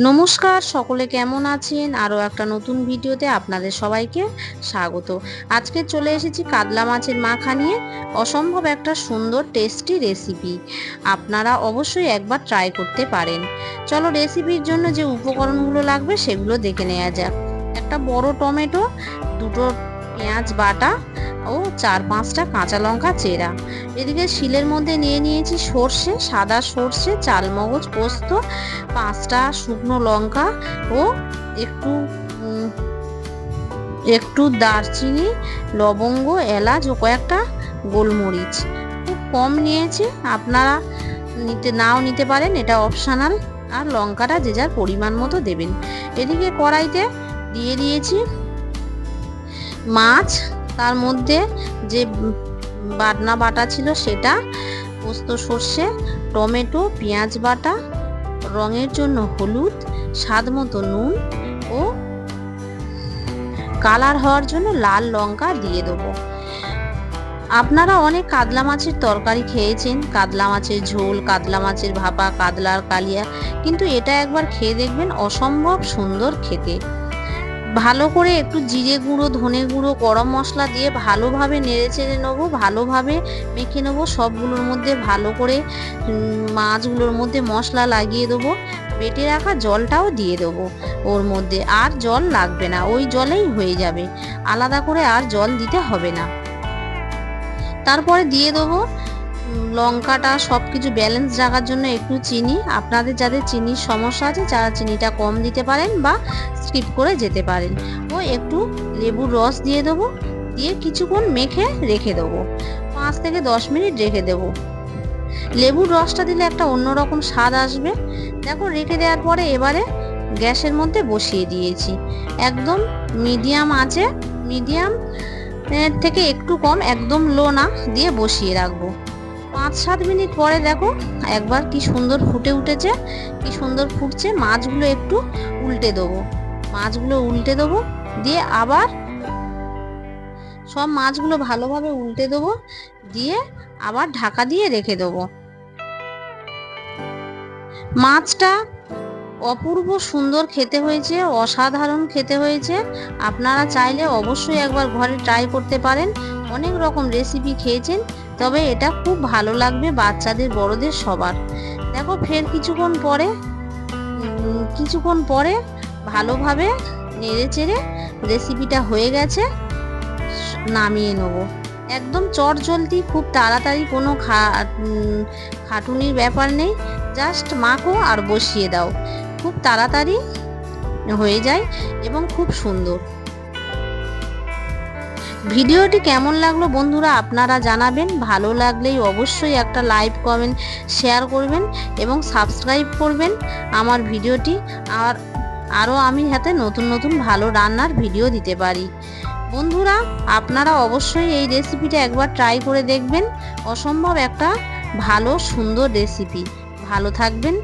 নমস্কার, সকলে কেমন আছেন? আরও একটা নতুন ভিডিওতে আপনাদের সবাইকে স্বাগত। আজকে চলে এসেছি কাতলা মাছের মাখা নিয়ে। অসম্ভব একটা সুন্দর টেস্টি রেসিপি, আপনারা অবশ্যই একবার ট্রাই করতে পারেন। চলো রেসিপির জন্য যে উপকরণগুলো লাগবে সেগুলো দেখে নেওয়া যাক। একটা বড় টমেটো, দুটো পেঁয়াজ বাটা ও 4-5টা কাঁচা লঙ্কা চেরা। এদিকে শিলের মধ্যে নিয়ে নিয়েছি সর্ষে, সাদা সর্ষে, চালমগজ, পোস্ত, 5টা শুকনো লঙ্কা ও একটু দারচিনি, লবঙ্গ, এলাচ ও কয়েকটা গোলমরিচ। খুব কম নিয়েছি, আপনারা নাও নিতে পারেন, এটা অপশনাল। আর লঙ্কাটা যে যার পরিমাণ মতো দেবেন। এদিকে কড়াইতে দিয়ে দিয়েছি মাছ, তার মধ্যে যে বাটনা বাটা ছিল সেটা, পোস্ত, সর্ষে, টমেটো, পেঁয়াজ বাটা, রঙের জন্য হলুদ, স্বাদ মতো নুন ও কালার হওয়ার জন্য লাল লঙ্কা দিয়ে দেবো। আপনারা অনেক কাতলা মাছের তরকারি খেয়েছেন, কাতলা মাছের ঝোল, কাতলা মাছের ভাপা, কাতলার কালিয়া, কিন্তু এটা একবার খেয়ে দেখবেন, অসম্ভব সুন্দর খেতে। ভালো করে একটু জিরে গুঁড়ো, ধনে গুঁড়ো, গরম মশলা দিয়ে ভালোভাবে নেড়ে চেড়ে নেবো, ভালোভাবে মেখে নেবো। সবগুলোর মধ্যে ভালো করে মাছগুলোর মধ্যে মশলা লাগিয়ে দেবো। বেটে রাখা জলটাও দিয়ে দেবো ওর মধ্যে, আর জল লাগবে না, ওই জলেই হয়ে যাবে, আলাদা করে আর জল দিতে হবে না। তারপরে দিয়ে দেবো লঙ্কাটা, সব কিছু ব্যালেন্স রাখার জন্য একটু চিনি। আপনাদের যাদের চিনির সমস্যা আছে, যারা চিনিটা কম দিতে পারেন বা স্কিপ করে যেতে পারেন। ও একটু লেবুর রস দিয়ে দেবো, দিয়ে কিছুক্ষণ মেখে রেখে দেবো, 5 থেকে 10 মিনিট রেখে দেবো। লেবুর রসটা দিলে একটা অন্যরকম স্বাদ আসবে। দেখো, রেখে দেওয়ার পরে এবারে গ্যাসের মধ্যে বসিয়ে দিয়েছি, একদম মিডিয়াম আছে, মিডিয়াম থেকে একটু কম, একদম লো না দিয়ে বসিয়ে রাখবো। 5-7 মিনিট পরে দেখো একবার কি সুন্দর ফুটে উঠেছে, কি সুন্দর ফুটছে। মাছগুলো একটু উল্টে দেবো, মাছগুলো উল্টে দেবো, দিয়ে আবার সব মাছগুলো ভালোভাবে উল্টে দেবো, দিয়ে আবার ঢাকা দিয়ে রেখে দেবো। মাছটা অপূর্ব সুন্দর খেতে হয়েছে, অসাধারণ খেতে হয়েছে। আপনারা চাইলে অবশ্যই একবার ঘরে ট্রাই করতে পারেন। অনেক রকম রেসিপি খেয়েছেন, তবে এটা খুব ভালো লাগবে বাচ্চাদের, বড়দের, সবার। দেখো ফের কিছুক্ষণ পরে ভালোভাবে নেড়ে চেড়ে রেসিপিটা হয়ে গেছে, নামিয়ে নেব। একদম চটজলদি, খুব তাড়াতাড়ি, কোনো খাটুনির ব্যাপার নেই। জাস্ট মাখো আর বসিয়ে দাও, খুব তাড়াতাড়ি হয়ে যায় এবং খুব সুন্দর। ভিডিওটি কেমন লাগলো বন্ধুরা আপনারা জানাবেন। ভালো লাগলেই অবশ্যই একটা লাইক, কমেন্ট, শেয়ার করবেন এবং সাবস্ক্রাইব করবেন আমার ভিডিওটি। আর আরও আমি হাতে নতুন নতুন ভালো রান্নার ভিডিও দিতে পারি। বন্ধুরা, আপনারা অবশ্যই এই রেসিপিটা একবার ট্রাই করে দেখবেন। অসম্ভব একটা ভালো সুন্দর রেসিপি। ভালো থাকবেন।